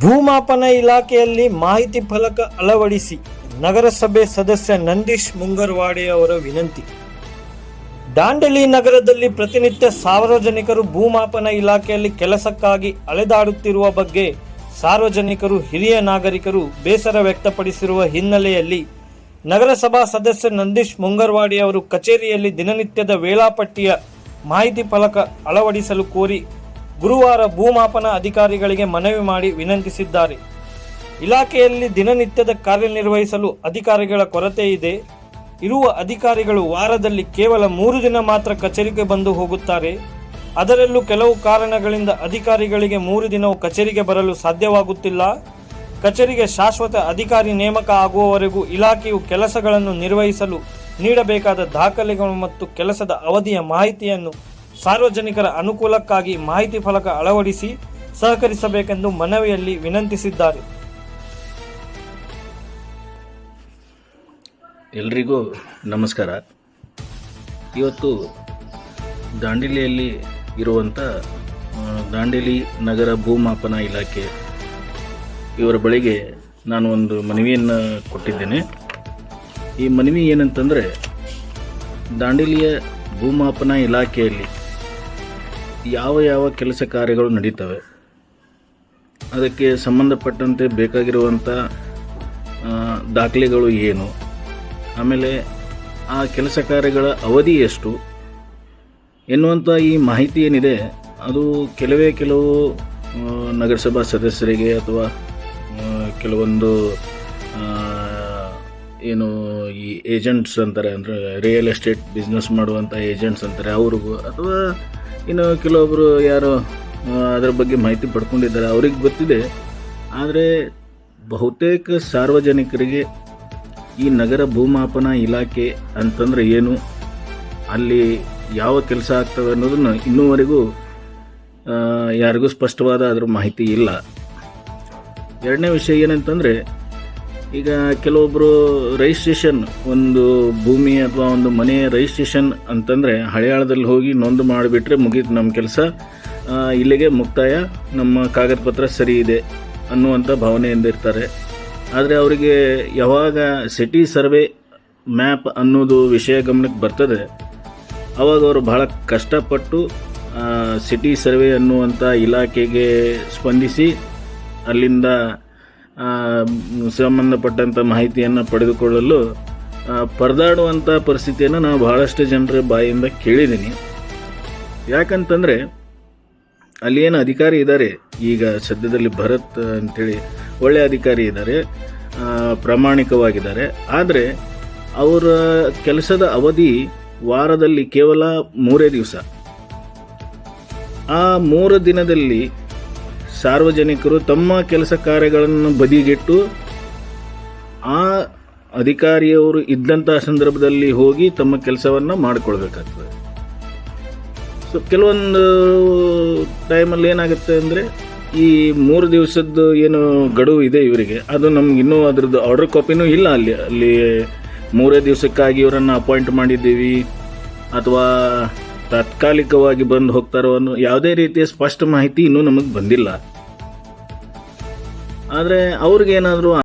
ಭೂಮಾಪನ ಇಲಾಖೆಯಲ್ಲಿ ಮಾಹಿತಿ ಫಲಕ ಅಳವಡಿಸಿ ನಗರಸಭೆ ಸದಸ್ಯ ನಂದೀಶ್ ಮುಂಗರ್ವಾಡೆ ಅವರ ವಿನಂತಿ. ದಾಂಡೇಲಿ ನಗರದಲ್ಲಿ ಪ್ರತಿನಿತ್ಯ ಸಾರ್ವಜನಿಕರು ಭೂಮಾಪನ ಇಲಾಖೆಯಲ್ಲಿ ಕೆಲಸಕ್ಕಾಗಿ ಅಲೆದಾಡುತ್ತಿರುವ ಬಗ್ಗೆ ಸಾರ್ವಜನಿಕರು ಹಿರಿಯ ನಾಗರಿಕರು ಬೇಸರ ವ್ಯಕ್ತಪಡಿಸಿರುವ ಹಿನ್ನೆಲೆಯಲ್ಲಿ ನಗರಸಭಾ ಸದಸ್ಯ ನಂದೀಶ್ ಮುಂಗರ್ವಾಡೆ ಅವರು ಕಚೇರಿಯಲ್ಲಿ ದಿನನಿತ್ಯದ ವೇಳಾಪಟ್ಟಿಯ ಮಾಹಿತಿ ಫಲಕ ಅಳವಡಿಸಲು ಕೋರಿ ಗುರುವಾರ ಭೂಮಾಪನ ಅಧಿಕಾರಿಗಳಿಗೆ ಮನವಿ ಮಾಡಿ ವಿನಂತಿಸಿದ್ದಾರೆ. ಇಲಾಖೆಯಲ್ಲಿ ದಿನನಿತ್ಯದ ಕಾರ್ಯನಿರ್ವಹಿಸಲು ಅಧಿಕಾರಿಗಳ ಕೊರತೆ ಇದೆ. ಇರುವ ಅಧಿಕಾರಿಗಳು ವಾರದಲ್ಲಿ ಕೇವಲ 3 ದಿನ ಮಾತ್ರ ಕಚೇರಿಗೆ ಬಂದು ಹೋಗುತ್ತಾರೆ. ಅದರಲ್ಲೂ ಕೆಲವು ಕಾರಣಗಳಿಂದ ಅಧಿಕಾರಿಗಳಿಗೆ 3 ದಿನವೂ ಕಚೇರಿಗೆ ಬರಲು ಸಾಧ್ಯವಾಗುತ್ತಿಲ್ಲ. ಕಚೇರಿಗೆ ಶಾಶ್ವತ ಅಧಿಕಾರಿ ನೇಮಕ ಆಗುವವರೆಗೂ ಇಲಾಖೆಯು ಕೆಲಸಗಳನ್ನು ನಿರ್ವಹಿಸಲು ನೀಡಬೇಕಾದ ದಾಖಲೆಗಳು ಮತ್ತು ಕೆಲಸದ ಅವಧಿಯ ಮಾಹಿತಿಯನ್ನು ಸಾರ್ವಜನಿಕರ ಅನುಕೂಲಕ್ಕಾಗಿ ಮಾಹಿತಿ ಫಲಕ ಅಳವಡಿಸಿ ಸಹಕರಿಸಬೇಕೆಂದು ಮನವಿಯಲ್ಲಿ ವಿನಂತಿಸಿದ್ದಾರೆ. ಎಲ್ರಿಗೂ ನಮಸ್ಕಾರ. ಇವತ್ತು ದಾಂಡೇಲಿಯಲ್ಲಿ ಇರುವಂಥ ದಾಂಡೇಲಿ ನಗರ ಭೂಮಾಪನ ಇಲಾಖೆ ಇವರ ಬಳಿಗೆ ನಾನು ಒಂದು ಮನವಿಯನ್ನು ಕೊಟ್ಟಿದ್ದೇನೆ. ಈ ಮನವಿ ಏನಂತಂದರೆ, ದಾಂಡೇಲಿಯ ಭೂಮಾಪನ ಇಲಾಖೆಯಲ್ಲಿ ಯಾವ ಕೆಲಸ ಕಾರ್ಯಗಳು ನಡೀತವೆ, ಅದಕ್ಕೆ ಸಂಬಂಧಪಟ್ಟಂತೆ ಬೇಕಾಗಿರುವಂಥ ದಾಖಲೆಗಳು ಏನು, ಆಮೇಲೆ ಆ ಕೆಲಸ ಕಾರ್ಯಗಳ ಅವಧಿ ಎಷ್ಟು ಎನ್ನುವಂಥ ಈ ಮಾಹಿತಿ ಏನಿದೆ ಅದು ಕೆಲವು ನಗರಸಭಾ ಸದಸ್ಯರಿಗೆ ಅಥವಾ ಕೆಲವೊಂದು ಏನು ಈ ಏಜೆಂಟ್ಸ್ ಅಂತಾರೆ, ಅಂದರೆ ರಿಯಲ್ ಎಸ್ಟೇಟ್ ಬಿಸ್ನೆಸ್ ಮಾಡುವಂಥ ಏಜೆಂಟ್ಸ್ ಅಂತಾರೆ ಅವ್ರಿಗೂ, ಅಥವಾ ಇನ್ನು ಕೆಲವೊಬ್ಬರು ಯಾರು ಅದರ ಬಗ್ಗೆ ಮಾಹಿತಿ ಪಡ್ಕೊಂಡಿದ್ದಾರೆ ಅವ್ರಿಗೆ ಗೊತ್ತಿದೆ. ಆದರೆ ಬಹುತೇಕ ಸಾರ್ವಜನಿಕರಿಗೆ ಈ ನಗರ ಭೂಮಾಪನ ಇಲಾಖೆ ಅಂತಂದರೆ ಏನು, ಅಲ್ಲಿ ಯಾವ ಕೆಲಸ ಆಗ್ತವೆ ಅನ್ನೋದನ್ನು ಇನ್ನೂವರೆಗೂ ಯಾರಿಗೂ ಸ್ಪಷ್ಟವಾದ ಅದರ ಮಾಹಿತಿ ಇಲ್ಲ. ಎರಡನೇ ವಿಷಯ ಏನಂತಂದರೆ, ಈಗ ಕೆಲವೊಬ್ಬರು ರಿಜಿಸ್ಟ್ರೇಷನ್, ಒಂದು ಭೂಮಿ ಅಥವಾ ಒಂದು ಮನೆಯ ರಿಜಿಸ್ಟ್ರೇಷನ್ ಅಂತಂದರೆ ಹಳೆಯಾಳದಲ್ಲಿ ಹೋಗಿ ನೋಂದು ಮಾಡಿಬಿಟ್ರೆ ಮುಗೀತು, ನಮ್ಮ ಕೆಲಸ ಇಲ್ಲಿಗೆ ಮುಕ್ತಾಯ, ನಮ್ಮ ಕಾಗದ ಪತ್ರ ಸರಿ ಇದೆ ಅನ್ನುವಂಥ ಭಾವನೆಯಿಂದ ಇರ್ತಾರೆ. ಆದರೆ ಅವರಿಗೆ ಯಾವಾಗ ಸಿಟಿ ಸರ್ವೆ ಮ್ಯಾಪ್ ಅನ್ನೋದು ವಿಷಯ ಗಮನಕ್ಕೆ ಬರ್ತದೆ, ಆವಾಗ ಅವರು ಬಹಳ ಕಷ್ಟಪಟ್ಟು ಸಿಟಿ ಸರ್ವೆ ಅನ್ನುವಂಥ ಇಲಾಖೆಗೆ ಸ್ಪಂದಿಸಿ ಅಲ್ಲಿಂದ ಸಂಬಂಧಪಟ್ಟಂಥ ಮಾಹಿತಿಯನ್ನು ಪಡೆದುಕೊಳ್ಳಲು ಪರದಾಡುವಂಥ ಪರಿಸ್ಥಿತಿಯನ್ನು ನಾವು ಬಹಳಷ್ಟು ಜನರ ಬಾಯಿಂದ ಕೇಳಿದ್ದೀನಿ. ಯಾಕಂತಂದರೆ ಅಲ್ಲಿ ಏನು ಅಧಿಕಾರಿ ಇದ್ದಾರೆ, ಈಗ ಸದ್ಯದಲ್ಲಿ ಭರತ್ ಅಂಥೇಳಿ ಒಳ್ಳೆಯ ಅಧಿಕಾರಿ ಇದ್ದಾರೆ, ಪ್ರಾಮಾಣಿಕವಾಗಿದ್ದಾರೆ. ಆದರೆ ಅವರ ಕೆಲಸದ ಅವಧಿ ವಾರದಲ್ಲಿ ಕೇವಲ 3 ದಿವಸ. ಆ 3 ದಿನದಲ್ಲಿ ಸಾರ್ವಜನಿಕರು ತಮ್ಮ ಕೆಲಸ ಕಾರ್ಯಗಳನ್ನು ಬದಿಗಿಟ್ಟು ಆ ಅಧಿಕಾರಿಯವರು ಇದ್ದಂಥ ಸಂದರ್ಭದಲ್ಲಿ ಹೋಗಿ ತಮ್ಮ ಕೆಲಸವನ್ನು ಮಾಡಿಕೊಳ್ಬೇಕಾಗ್ತದೆ. ಸೊ ಕೆಲವೊಂದು ಟೈಮಲ್ಲಿ ಏನಾಗುತ್ತೆ ಅಂದರೆ, ಈ 3 ದಿವಸದ್ದು ಏನು ಗಡುವು ಇದೆ ಇವರಿಗೆ, ಅದು ನಮ್ಗೆ ಇನ್ನೂ ಅದರದ್ದು ಆರ್ಡರ್ ಕಾಪಿನೂ ಇಲ್ಲ. ಅಲ್ಲಿ 3 ದಿವಸಕ್ಕಾಗಿ ಇವರನ್ನು ಅಪಾಯಿಂಟ್ ಮಾಡಿದ್ದೀವಿ ಅಥವಾ ತಾತ್ಕಾಲಿಕವಾಗಿ ಬಂದು ಹೋಗ್ತಾರೋ ಅನ್ನೋ ಯಾವುದೇ ರೀತಿಯ ಸ್ಪಷ್ಟ ಮಾಹಿತಿ ಇನ್ನೂ ನಮಗೆ ಬಂದಿಲ್ಲ. ಆದರೆ ಅವ್ರಿಗೇನಾದರೂ